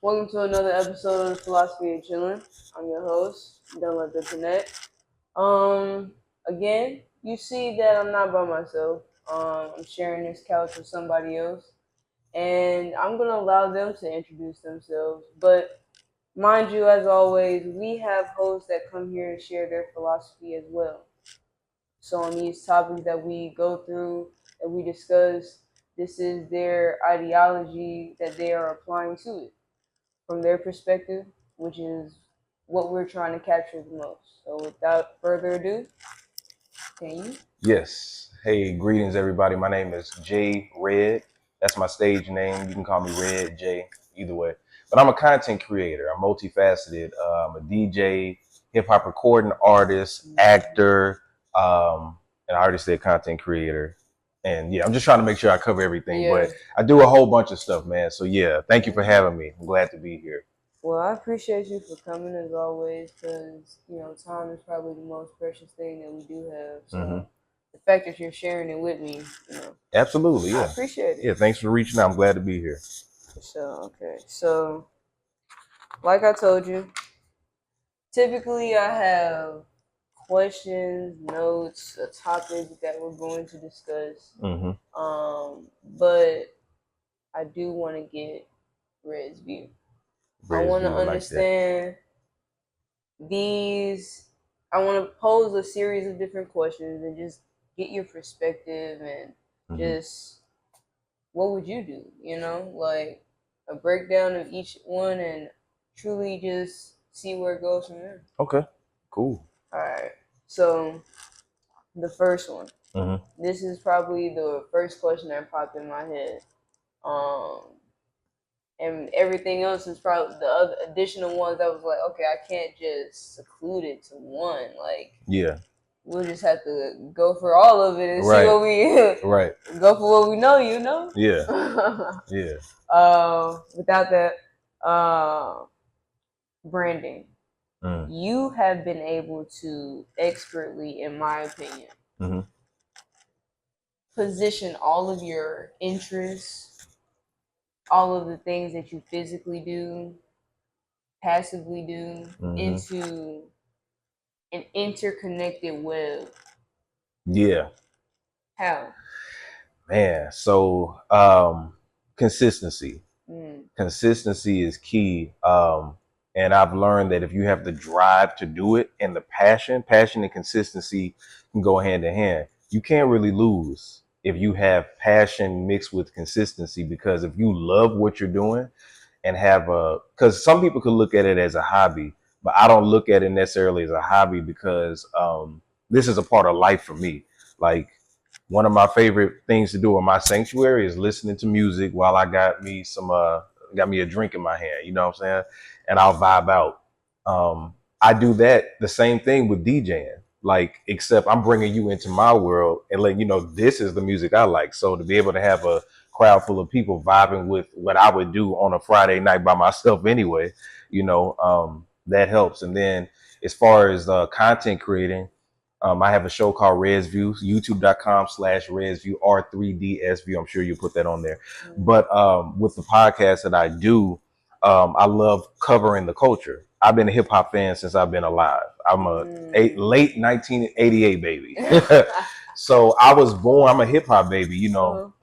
Welcome to another episode of Philosophy of Chillin. I'm your host, Don't Let the Connect. Again, you see that I'm not by myself. I'm sharing this couch with somebody else, and I'm gonna allow them to introduce themselves. But mind you, as always, we have hosts that come here and share their philosophy as well. So on these topics that we go through, that we discuss, this is their ideology that they are applying to it from their perspective, which is what we're trying to capture the most. So without further ado, can you? Yes. Hey, greetings, everybody. My name is Jay Red. That's my stage name. You can call me Red Jay, either way. But I'm a content creator. I'm multifaceted. I'm a DJ, hip hop recording artist, actor, and I already said content creator. And yeah, I'm just trying to make sure I cover everything. Yeah. But I do a whole bunch of stuff, man. So yeah, thank you for having me. I'm glad to be here. Well, I appreciate you for coming as always, because time is probably the most precious thing that we do have. So the fact that you're sharing it with me, Absolutely, I yeah. appreciate it. Yeah, thanks for reaching out. I'm glad to be here. So like I told you, typically I have questions, notes, a topic that we're going to discuss. But I do want to get Red's view. I want to understand these. I want to pose a series of different questions and just get your perspective and just what would you do? Like a breakdown of each one and truly just see where it goes from there. Okay, cool. All right. So the first one. This is probably the first question that popped in my head. And everything else is probably the other additional ones that was like, okay, I can't just seclude it to one. Like, yeah, we'll just have to go for all of it and see what we go for what we know. Yeah, yeah. Without that, branding. You have been able to expertly, in my opinion, position all of your interests, all of the things that you physically do, passively do, into an interconnected web. Yeah. How? Man, so consistency. Consistency is key. And I've learned that if you have the drive to do it and the passion and consistency can go hand in hand. You can't really lose if you have passion mixed with consistency, because if you love what you're doing and because some people could look at it as a hobby, but I don't look at it necessarily as a hobby, because this is a part of life for me. Like, one of my favorite things to do in my sanctuary is listening to music while I got me a drink in my hand, you know what I'm saying? And I'll vibe out. I do that the same thing with DJing, like, except I'm bringing you into my world and letting you know this is the music I like. So to be able to have a crowd full of people vibing with what I would do on a Friday night by myself anyway, that helps. And then as far as content creating, I have a show called Red's View, youtube.com/RedsView, R3D's View. I'm sure you'll put that on there. But with the podcast that I do, I love covering the culture. I've been a hip hop fan since I've been alive. I'm a late 1988 baby. So I was born, I'm a hip hop baby.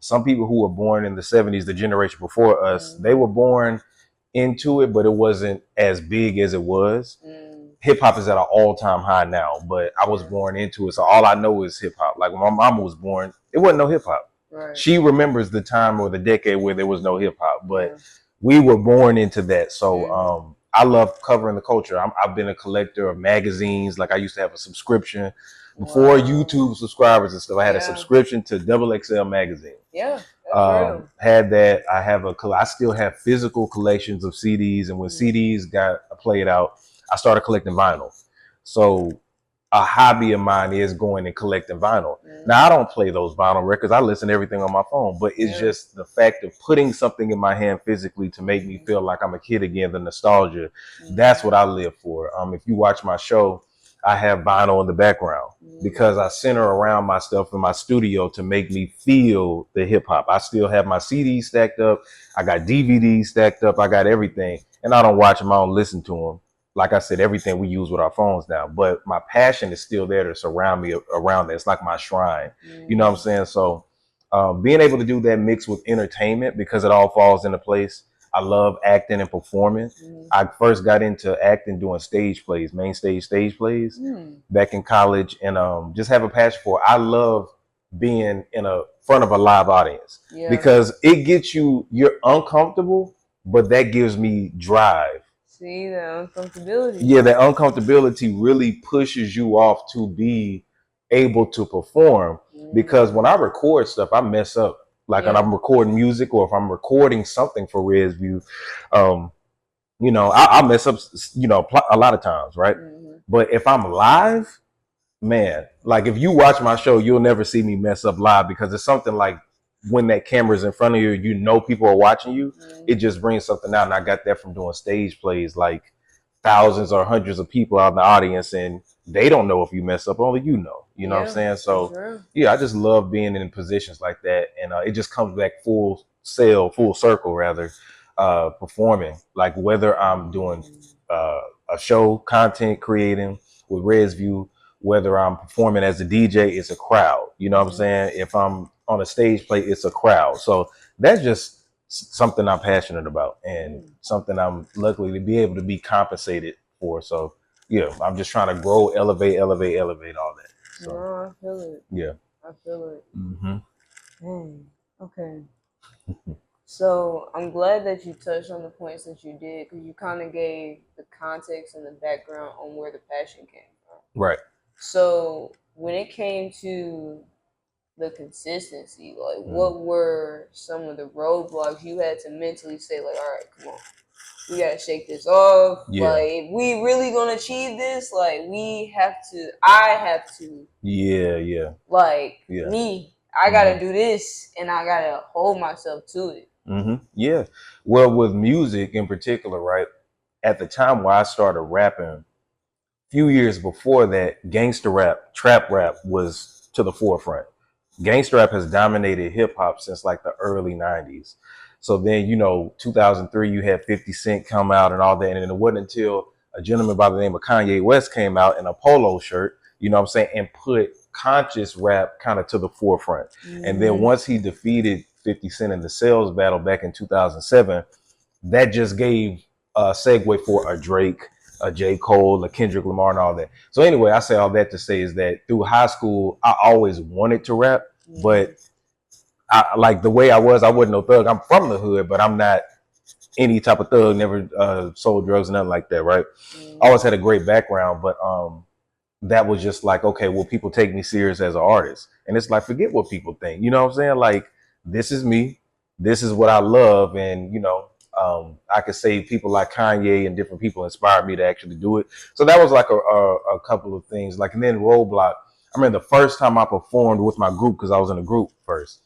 Some people who were born in the 70s, the generation before us, they were born into it, but it wasn't as big as it was. Hip hop is at an all-time high now, but I was born into it, so all I know is hip hop. Like, when my mama was born, it wasn't no hip hop. Right. She remembers the time or the decade where there was no hip hop, but we were born into that. So I love covering the culture. I've been a collector of magazines. Like, I used to have a subscription before YouTube subscribers and stuff. I had a subscription to XXL magazine. Yeah. Had that. I still have physical collections of CDs, and when CDs got played out, I started collecting vinyl. So a hobby of mine is going and collecting vinyl. Now, I don't play those vinyl records. I listen to everything on my phone, but it's just the fact of putting something in my hand physically to make me feel like I'm a kid again, the nostalgia. That's what I live for. If you watch my show, I have vinyl in the background because I center around my stuff in my studio to make me feel the hip hop. I still have my CDs stacked up. I got DVDs stacked up. I got everything. And I don't watch them. I don't listen to them. Like I said, everything we use with our phones now. But my passion is still there to surround me around that. It's like my shrine. You know what I'm saying? So being able to do that mixed with entertainment because it all falls into place. I love acting and performing. I first got into acting doing stage plays, main stage plays back in college, and just have a passion for it. I love being in a front of a live audience because it gets you're uncomfortable, but that gives me drive. See, the uncomfortability. Yeah, that uncomfortability really pushes you off to be able to perform because when I record stuff, I mess up. Like when I'm recording music or if I'm recording something for ResView, you know, I mess up, you know, a lot of times, right? But if I'm live, man, like if you watch my show, you'll never see me mess up live because it's something like when that camera's in front of you, you know people are watching you. It just brings something out. And I got that from doing stage plays, like thousands or hundreds of people out in the audience, and they don't know if you mess up, only you know. You know what I'm saying? So yeah, I just love being in positions like that, and it just comes back full circle rather, performing. Like whether I'm doing a show, content creating with ResView, whether I'm performing as a DJ, it's a crowd. You know what I'm saying? If I'm on a stage play, it's a crowd. So that's just something I'm passionate about and something I'm lucky to be able to be compensated for. So yeah, I'm just trying to grow, elevate all that. So, no, I feel it. Yeah. I feel it. Dang. Okay. So I'm glad that you touched on the points that you did because you kind of gave the context and the background on where the passion came from. Right. So when it came to the consistency, like what were some of the roadblocks you had to mentally say, like, all right, come on, we gotta shake this off. Like, if we really gonna achieve this, like I have to. Like me, I gotta do this, and I gotta hold myself to it. Yeah. Well, with music in particular, right? At the time where I started rapping, a few years before that, gangster rap, trap rap was to the forefront. Gangster rap has dominated hip hop since like the early 90s. So then, you know, 2003, you had 50 Cent come out and all that. And it wasn't until a gentleman by the name of Kanye West came out in a polo shirt, you know what I'm saying, and put conscious rap kind of to the forefront. And then once he defeated 50 Cent in the sales battle back in 2007, that just gave a segue for a Drake, a J. Cole, a Kendrick Lamar, and all that. So anyway, I say all that to say is that through high school, I always wanted to rap, but I like the way I wasn't no thug. I'm from the hood, but I'm not any type of thug, never sold drugs, nothing like that, right? Always had a great background, but that was just like, okay, well, people take me serious as an artist. And it's like, forget what people think. You know what I'm saying? Like, this is me. This is what I love. And, you know, I could say people like Kanye and different people inspired me to actually do it. So that was like a couple of things. Like, and then Roadblock. I mean, the first time I performed with my group, because I was in a group first.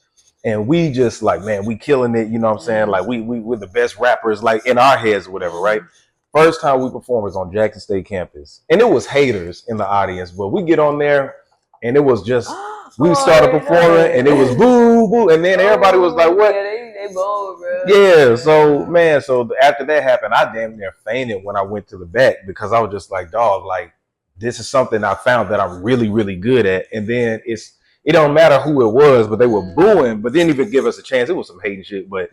And we just like, man, we killing it. You know what I'm saying? Like, we're the best rappers, like in our heads or whatever, right? First time we performed was on Jackson State campus. And it was haters in the audience. But we get on there and it was just, we started performing and it was boo, boo. And then everybody was like, what? Yeah, they bold, bro. Yeah, so man, so after that happened, I damn near fainted when I went to the back because I was just like, dog, like this is something I found that I'm really, really good at. And then it don't matter who it was, but they were booing, but didn't even give us a chance. It was some hating shit, but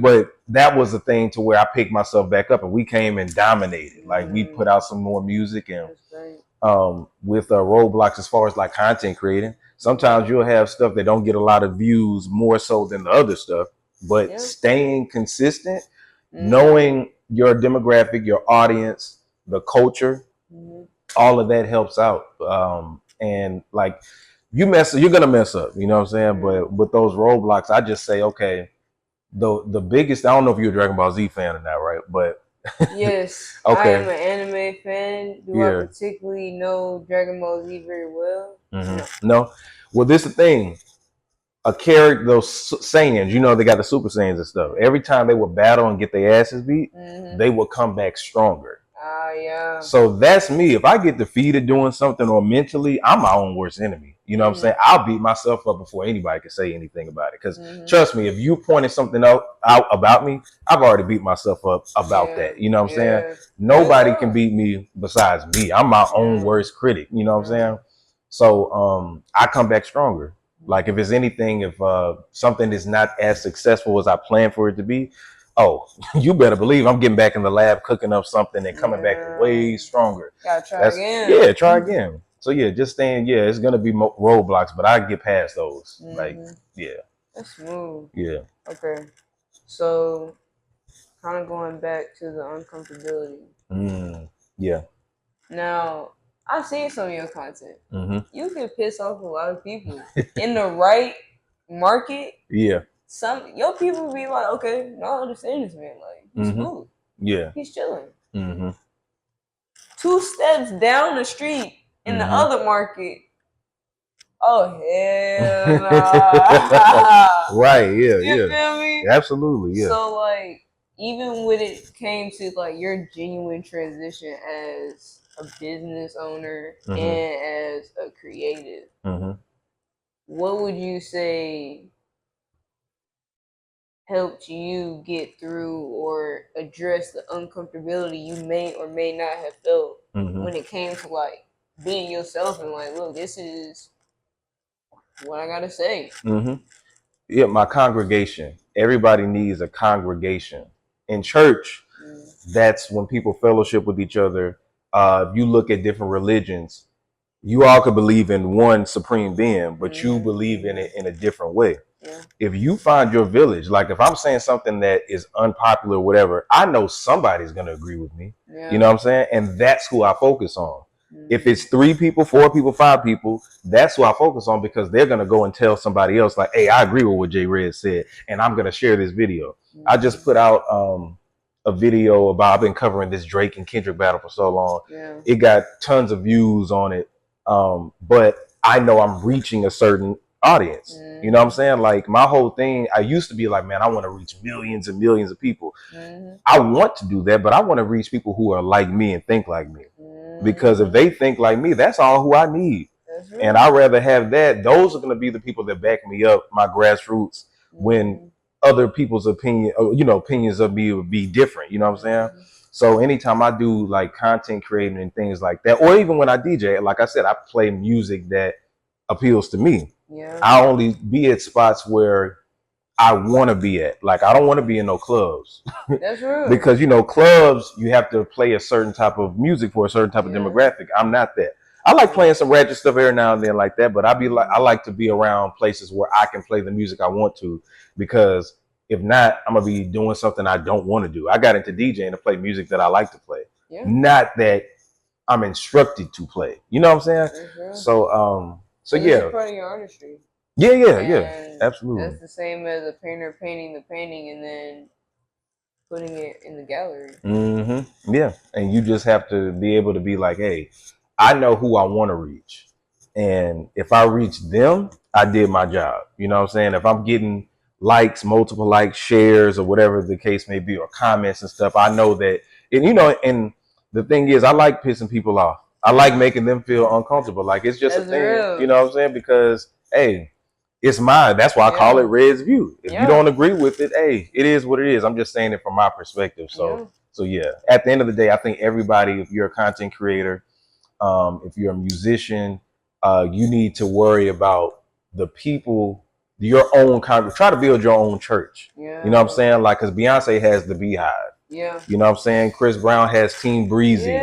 but that was the thing to where I picked myself back up and we came and dominated. Like we put out some more music and with Roadblocks as far as like content creating. Sometimes you'll have stuff that don't get a lot of views more so than the other stuff, but staying consistent, knowing your demographic, your audience, the culture, all of that helps out. And like you're gonna mess up, you know what I'm saying? But with those roadblocks, I just say, okay, the biggest, I don't know if you're a Dragon Ball Z fan or not, right? But yes, okay. I am an anime fan. Do I particularly know Dragon Ball Z very well? No. Well, this is the thing. A character, those Saiyans, you know, they got the Super Saiyans and stuff. Every time they would battle and get their asses beat, they would come back stronger. Yeah. So that's me. If I get defeated doing something or mentally, I'm my own worst enemy. You know what I'm saying? I'll beat myself up before anybody can say anything about it. Because trust me, if you pointed something out about me, I've already beat myself up about that. You know what I'm saying? Nobody can beat me besides me. I'm my own worst critic. You know what I'm saying? So I come back stronger. Like if it's anything, if something is not as successful as I planned for it to be, oh, you better believe I'm getting back in the lab, cooking up something and coming back way stronger. Gotta try again. Yeah, try again. So yeah, just staying. Yeah, it's gonna be roadblocks, but I get past those. Like, yeah, that's smooth. Yeah. Okay, so kind of going back to the uncomfortability. Yeah. Now, I've seen some of your content. Mm-hmm. You can piss off a lot of people in the right market. Yeah. Some your people be like, okay, no, I understand this man. Like he's smooth. Yeah. He's chilling. Mm-hmm. 2 steps down the street in the other market. Oh hell nah. Right, yeah, You feel me? Absolutely, yeah. So like even when it came to like your genuine transition as a business owner and as a creative, what would you say helped you get through or address the uncomfortability you may or may not have felt when it came to like being yourself and like, look, this is what I gotta say. Yeah, my congregation. Everybody needs a congregation. In church, that's when people fellowship with each other. If you look at different religions, you all could believe in one supreme being, but you believe in it in a different way. If you find your village, like if I'm saying something that is unpopular or whatever, I know somebody's going to agree with me. You know what I'm saying? And that's who I focus on. If it's 3 people, 4 people, 5 people, that's who I focus on because they're going to go and tell somebody else like, hey, I agree with what J Red said, and I'm going to share this video. I just put out a video about, I've been covering this Drake and Kendrick battle for so long. It got tons of views on it. But I know I'm reaching a certain audience. You know what I'm saying? Like my whole thing, I used to be like, man, I want to reach millions and millions of people. I want to do that, but I want to reach people who are like me and think like me. Because if they think like me, that's all who I need. And I'd rather have that. Those are going to be the people that back me up, my grassroots, when other people's opinions of me would be different. You know what I'm saying? So anytime I do like content creating and things like that, or even when I DJ, like I said, I play music that appeals to me. I only be at spots where I want to be at. Like I don't want to be in no clubs. That's real. Because clubs, you have to play a certain type of music for a certain type of demographic. I'm not that. I like playing some ratchet stuff every now and then like that, but I like to be around places where I can play the music I want to, because if not, I'm gonna be doing something I don't want to do. I got into DJing to play music that I like to play, not that I'm instructed to play. You know what I'm saying? So yeah. Part of your artistry. Yeah, absolutely. That's the same as a painter painting the painting and then putting it in the gallery. Yeah, and you just have to be able to be like, hey, I know who I want to reach, and if I reach them, I did my job. You know what I'm saying? If I'm getting likes, multiple likes, shares, or whatever the case may be, or comments and stuff, I know that. And and the thing is, I like pissing people off. I like making them feel uncomfortable. Like it's just a thing. Real. You know what I'm saying? Because hey, it's mine. That's why I call it Red's View. If you don't agree with it, hey, it is what it is. I'm just saying it from my perspective. So yeah. At the end of the day, I think everybody, if you're a content creator, if you're a musician, you need to worry about the people, your own try to build your own church. You know what I'm saying? Like, because Beyonce has the Beehive. You know what I'm saying? Chris Brown has Team Breezy.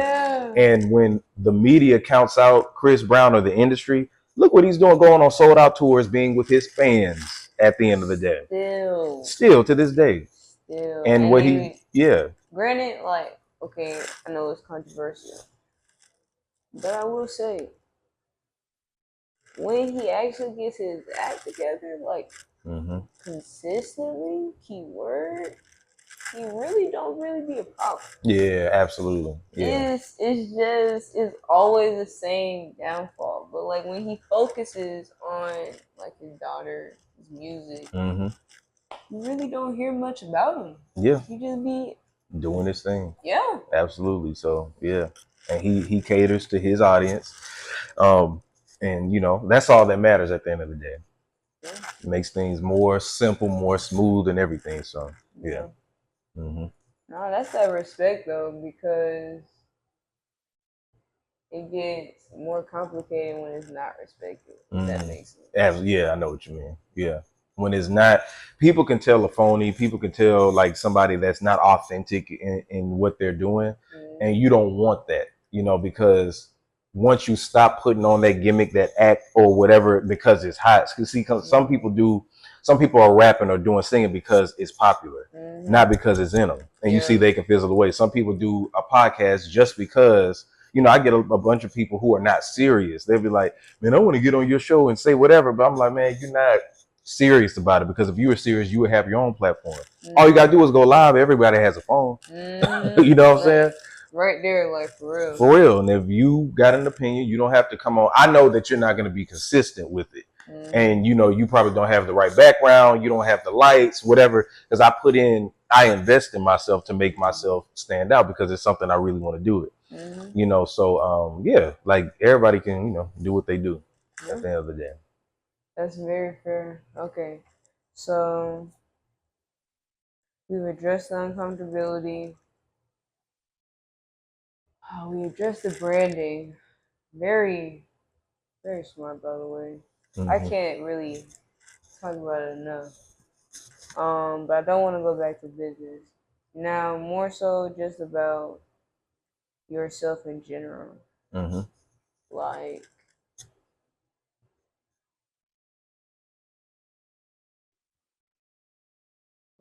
And when the media counts out Chris Brown or the industry, look what he's doing, going on sold out tours, being with his fans at the end of the day. Still to this day. And what Granted, like, okay, I know it's controversial, but I will say, when he actually gets his act together, like, consistently, keyword, he really don't really be a problem. Yeah, absolutely. Yeah. It's always the same downfall. But like when he focuses on like his daughter, his music, you really don't hear much about him. Yeah. He just be doing his thing. Yeah. Absolutely. So yeah, and he caters to his audience, and that's all that matters at the end of the day. Yeah. It makes things more simple, more smooth, and everything. So yeah. Mm-hmm. No, that's that respect though, because it gets more complicated when it's not respected. If that makes sense. Yeah, I know what you mean. Yeah. When it's not, people can tell a phony, people can tell like somebody that's not authentic in what they're doing. And you don't want that, because once you stop putting on that gimmick, that act or whatever, because it's hot. See, some people are rapping or doing singing because it's popular, not because it's in them. And you see, they can fizzle away. Some people do a podcast just because, I get a bunch of people who are not serious. They'll be like, man, I want to get on your show and say whatever. But I'm like, man, you're not serious about it, because if you were serious, you would have your own platform. All you gotta do is go live. Everybody has a phone. You know what I'm saying? Right there, like for real. For real. And if you got an opinion, you don't have to come on. I know that you're not going to be consistent with it. And you probably don't have the right background, you don't have the lights, whatever, because I invest in myself to make myself stand out, because it's something I really want to do it. So yeah, like everybody can, do what they do at the end of the day. That's very fair. Okay. So we've addressed the uncomfortability. We addressed the branding. Very, very smart, by the way. I can't really talk about it enough. But I don't want to go back to business. Now, more so just about yourself in general. Like,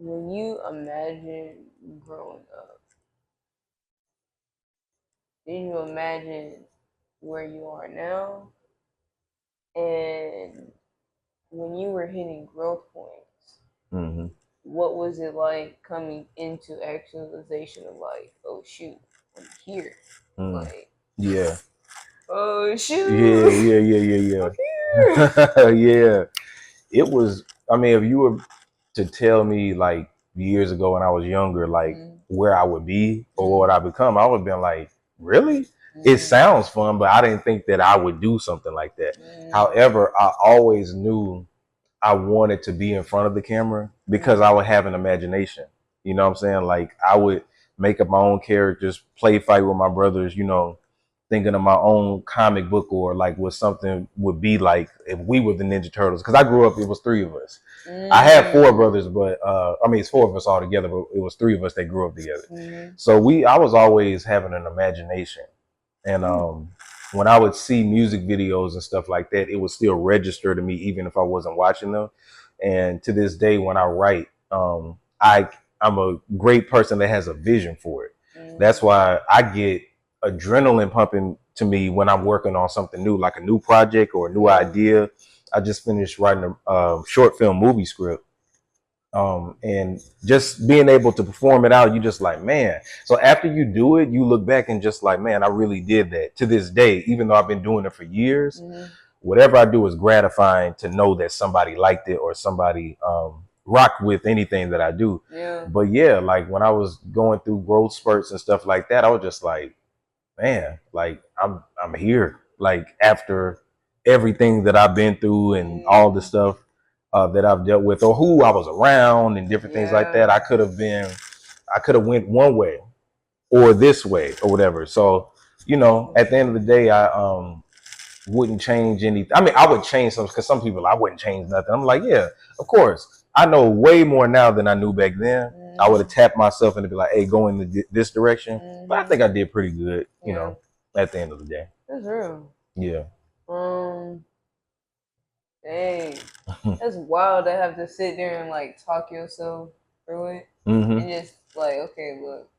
when you imagine growing up, then you imagine where you are now, and when you were hitting growth points, what was it like coming into actualization of like, oh shoot, I'm here, like, yeah, oh shoot, yeah. Yeah, it was. I mean, if you were to tell me like years ago when I was younger, like where I would be or what I become, I would have been like, really? It sounds fun, but I didn't think that I would do something like that. However, I always knew I wanted to be in front of the camera because I would have an imagination. You know what I'm saying? Like I would make up my own characters, play fight with my brothers, thinking of my own comic book or like what something would be like if we were the Ninja Turtles. Because I grew up, it was three of us. I had four brothers, but it's four of us all together, but it was three of us that grew up together. So I was always having an imagination. And when I would see music videos and stuff like that, it would still register to me even if I wasn't watching them. And to this day, when I write, I'm a great person that has a vision for it. That's why I get adrenaline pumping to me when I'm working on something new, like a new project or a new idea. I just finished writing a short film movie script. And just being able to perform it out, you just like, man. So after you do it, you look back and just like, man, I really did that. To this day, even though I've been doing it for years, whatever I do is gratifying to know that somebody liked it or somebody rocked with anything that I do. But yeah, like when I was going through growth spurts and stuff like that, I was just like, man, like I'm here. Like after everything that I've been through and all the stuff that I've dealt with, or who I was around and different things like that, I could have went one way or this way or whatever. So, at the end of the day, I wouldn't change anything. I mean, I would change some, because some people, I wouldn't change nothing. I'm like, yeah, of course. I know way more now than I knew back then. I would have tapped myself and be like, hey, go in this direction. But I think I did pretty good, at the end of the day. That's real. Yeah. Dang. That's wild to have to sit there and like talk yourself through it. And just like, okay, look,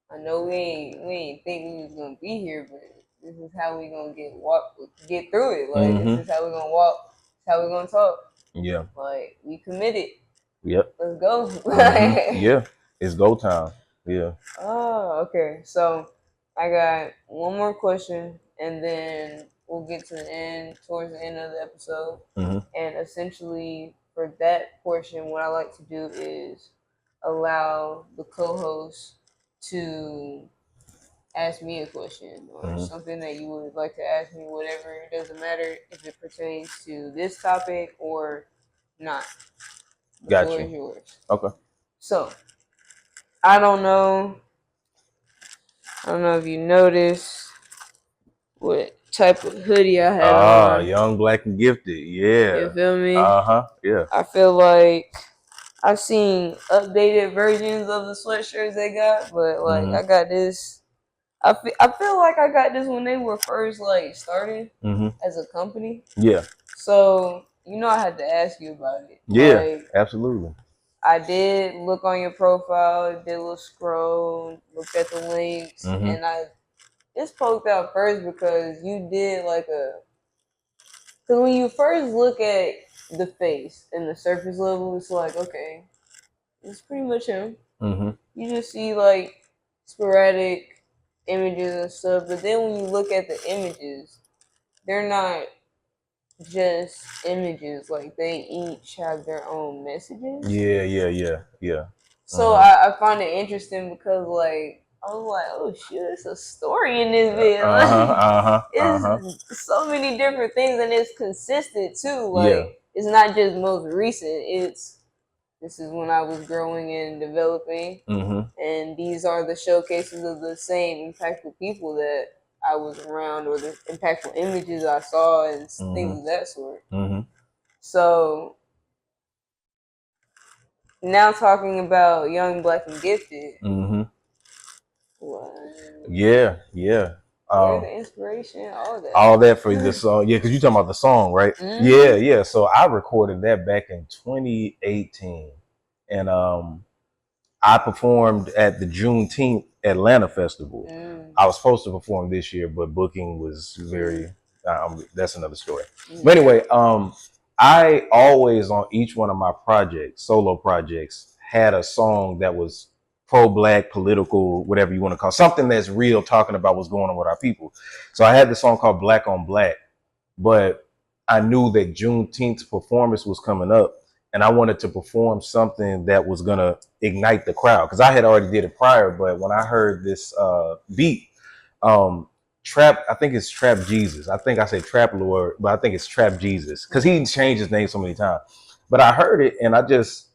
I know we ain't think we was gonna be here, but this is how we gonna get through it. Like this is how we gonna walk, this is how we gonna talk. Yeah. Like we committed. Yep. Let's go. Yeah. It's go time. Yeah. Oh, okay. So I got one more question, and then we'll get to the end, towards the end of the episode. And essentially, for that portion, what I like to do is allow the co-host to ask me a question or something that you would like to ask me, whatever. It doesn't matter if it pertains to this topic or not. The floor is yours. Okay. So, I don't know if you noticed what type of hoodie I had on. Young, black, and gifted. Yeah. You feel me? Yeah. I feel like I've seen updated versions of the sweatshirts they got, but like I got this. I feel like I got this when they were first like starting as a company. Yeah. So I had to ask you about it. Yeah. Like, absolutely. I did look on your profile, did a little scroll, looked at the links, and I just poked out first because you did like because when you first look at the face and the surface level, it's like, okay, it's pretty much him. You just see like sporadic images and stuff, but then when you look at the images, they're not just images. Like they each have their own messages. Yeah. So I find it interesting because like I was like, oh shit, it's a story in this video. It's so many different things and it's consistent too. Like it's not just most recent. This is when I was growing and developing, and these are the showcases of the same impactful people that I was around, or the impactful images I saw, and things of that sort. So now talking about Young, Black, and Gifted. What? Yeah. Where the inspiration, all that for this song. Yeah, because you're talking about the song, right? Yeah. So I recorded that back in 2018, and I performed at the Juneteenth Atlanta Festival. I was supposed to perform this year, but booking was very. That's another story. But anyway, I always on each one of my projects, solo projects, had a song that was pro-black, political, whatever you want to call it, something that's real, talking about what's going on with our people. So I had the song called Black on Black, but I knew that Juneteenth's performance was coming up, and I wanted to perform something that was gonna ignite the crowd because I had already did it prior. But when I heard this beat, Trap, I think it's Trap Jesus. I think I say Trap Lord, but I think it's Trap Jesus because he changed his name so many times. But I heard it and I just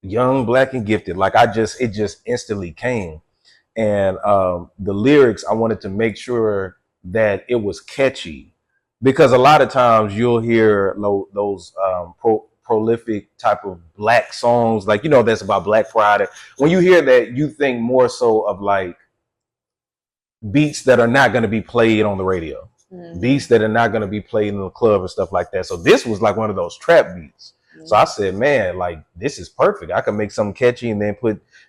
Young, Black, and Gifted. Like it just instantly came. And the lyrics, I wanted to make sure that it was catchy because a lot of times you'll hear those prolific type of black songs, like that's about Black Friday. When you hear that, you think more so of like beats that are not going to be played on the radio, beats that are not going to be played in the club and stuff like that. So this was like one of those trap beats. So I said, man, like this is perfect. I can make something catchy and then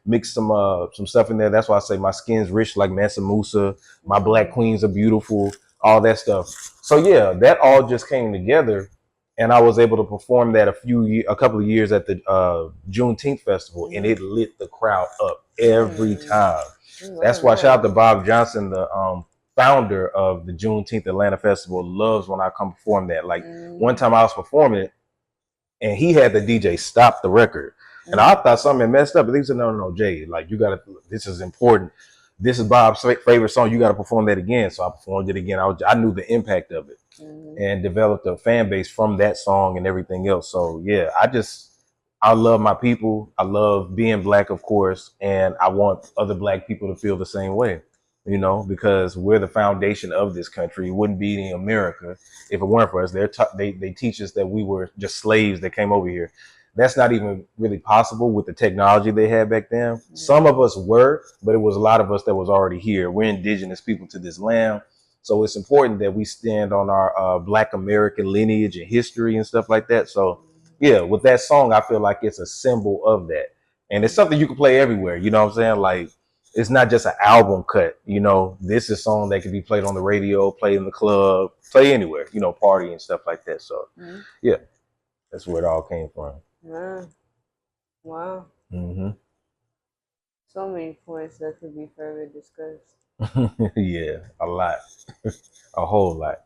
mix some stuff in there. That's why I say my skin's rich like Mansa Musa. My black queens are beautiful. All that stuff. So yeah, that all just came together, and I was able to perform that a couple of years at the Juneteenth festival, and it lit the crowd up every time. That's why shout out to Bob Johnson, the founder of the Juneteenth Atlanta Festival. Loves when I come perform that. Like one time I was performing it, and he had the DJ stop the record, and I thought something had messed up. But he said, "No, Jay, like you gotta. This is important. This is Bob's favorite song. You gotta perform that again." So I performed it again. I knew the impact of it, and developed a fan base from that song and everything else. So yeah, I love my people. I love being black, of course, and I want other black people to feel the same way. Because we're the foundation of this country. It wouldn't be in America if it weren't for us. They teach us that we were just slaves that came over here. That's not even really possible with the technology they had back then. Some of us were, but it was a lot of us that was already here. We're indigenous people to this land. So it's important that we stand on our Black American lineage and history and stuff like that. So yeah, with that song, I feel like it's a symbol of that. And it's something you can play everywhere. You know what I'm saying? Like, it's not just an album cut. This is a song that can be played on the radio, played in the club, play anywhere, party and stuff like that. So yeah, that's where it all came from. Wow. So many points that could be further discussed. Yeah, a lot. A whole lot.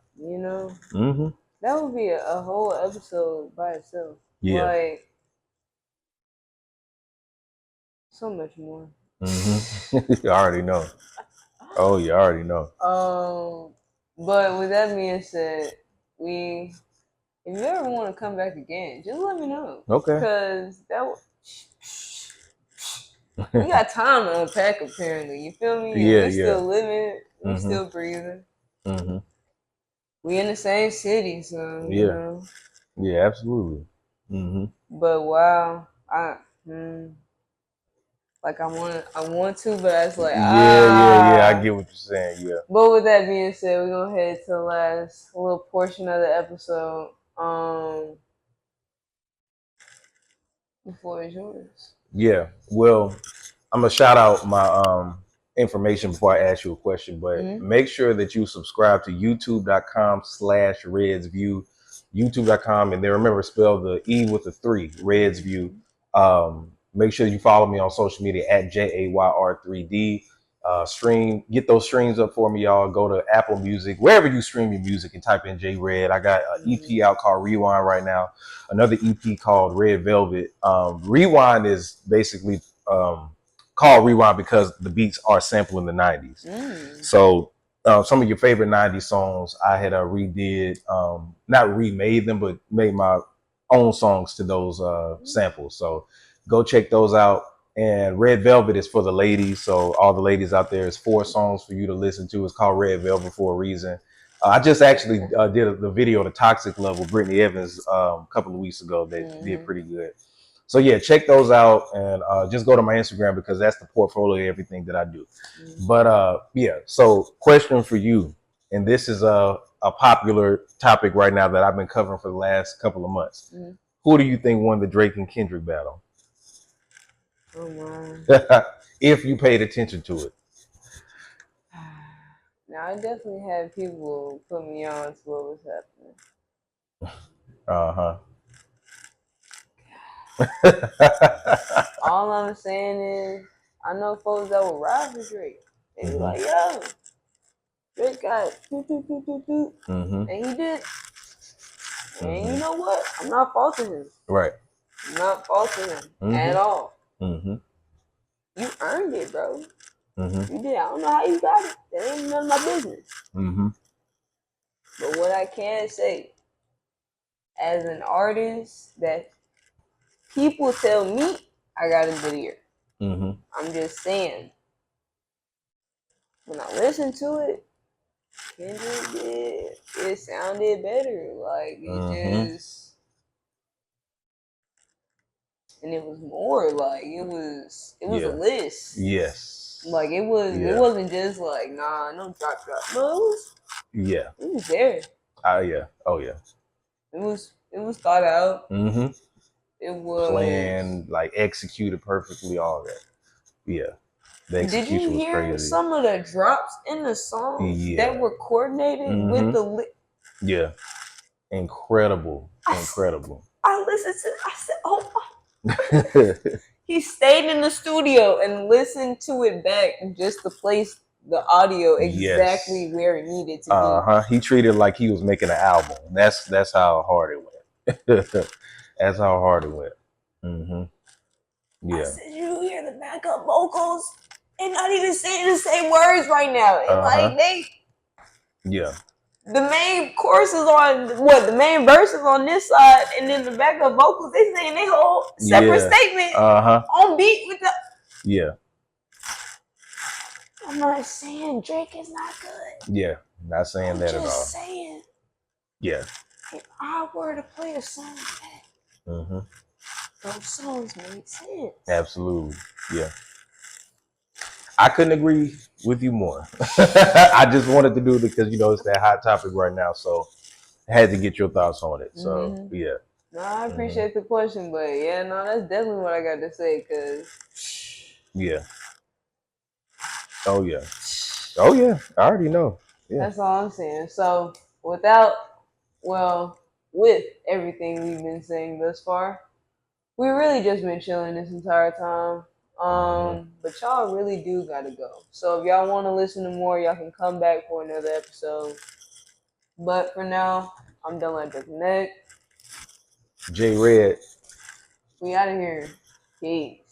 That would be a whole episode by itself. Yeah. Like, so much more. You already know. Oh, you already know. But with that being said, if you ever want to come back again, just let me know. Okay. Cause we got time to unpack. Apparently, you feel me? Yeah, And we yeah. still living. We still breathing. We in the same city, so you know. Yeah, absolutely. But wow, like I want to, but I was like, Yeah. I get what you're saying. Yeah. But with that being said, we're gonna head to the last little portion of the episode. The floor is yours. Yeah. Well, I'm gonna shout out my information before I ask you a question, but make sure that you subscribe to youtube.com/RedsView, youtube.com, and then remember spell the E with the 3, Reds View. Make sure you follow me on social media at JAYR3D. Get those streams up for me, y'all. Go to Apple Music, wherever you stream your music, and type in J Red. I got an EP out called Rewind right now. Another EP called Red Velvet. Rewind is basically called Rewind because the beats are sampling the 90s. So some of your favorite 90s songs I had redid, not remade them, but made my own songs to those samples. So go check those out. And Red Velvet is for the ladies. So all the ladies out there, it's 4 songs for you to listen to. It's called Red Velvet for a reason. I just actually did the video, The Toxic Love, with Brittany Evans a couple of weeks ago that did pretty good. So yeah, check those out and just go to my Instagram because that's the portfolio of everything that I do. But yeah, so question for you, and this is a popular topic right now that I've been covering for the last couple of months. Who do you think won the Drake and Kendrick battle? Oh my. If you paid attention to it. Now I definitely had people put me on to what was happening. All I'm saying is, I know folks that will ride for Drake. They be like, yo, Drake got and he did. And you know what? I'm not faulting him. Right. I'm not faulting him at all. You earned it, bro. You did. I don't know how you got it. That ain't none of my business. But what I can say, as an artist, that people tell me I got a good ear. I'm just saying, when I listen to it, Kendrick did. It sounded better. Like it just, and it was more like it was a list. Yes. Like it wasn't just like no drop. No, it was there. Yeah. Oh yeah. It was thought out. It was planned, like executed perfectly, all that. Yeah. The Did you execution was hear crazy. some of the drops in the song that were coordinated with the Yeah. Incredible. Incredible. I listened to I said, oh my. He stayed in the studio and listened to it back just to place the audio exactly where it needed to be. He treated it like he was making an album. That's how hard it went. That's how hard it went. Yeah. I said, you hear the backup vocals? They're not even saying the same words right now. Like the main chorus is on the main verse is on this side, and then the backup vocals they saying they whole separate statement on beat with the. Yeah. I'm not saying Drake is not good. Yeah, not saying that at all. Just saying. Yeah. If I were to play a song like that, those songs make sense. Absolutely. Yeah. I couldn't agree with you more. I just wanted to do it because it's that hot topic right now, so I had to get your thoughts on it. So yeah. No, I appreciate the question, but yeah, no, that's definitely what I got to say. Cause yeah. Oh yeah. Oh yeah. I already know. Yeah. That's all I'm saying. So with everything we've been saying thus far, we really just been chilling this entire time. But y'all really do gotta go. So if y'all want to listen to more, y'all can come back for another episode. But for now, I'm done like the neck. J Red. We out of here. Peace.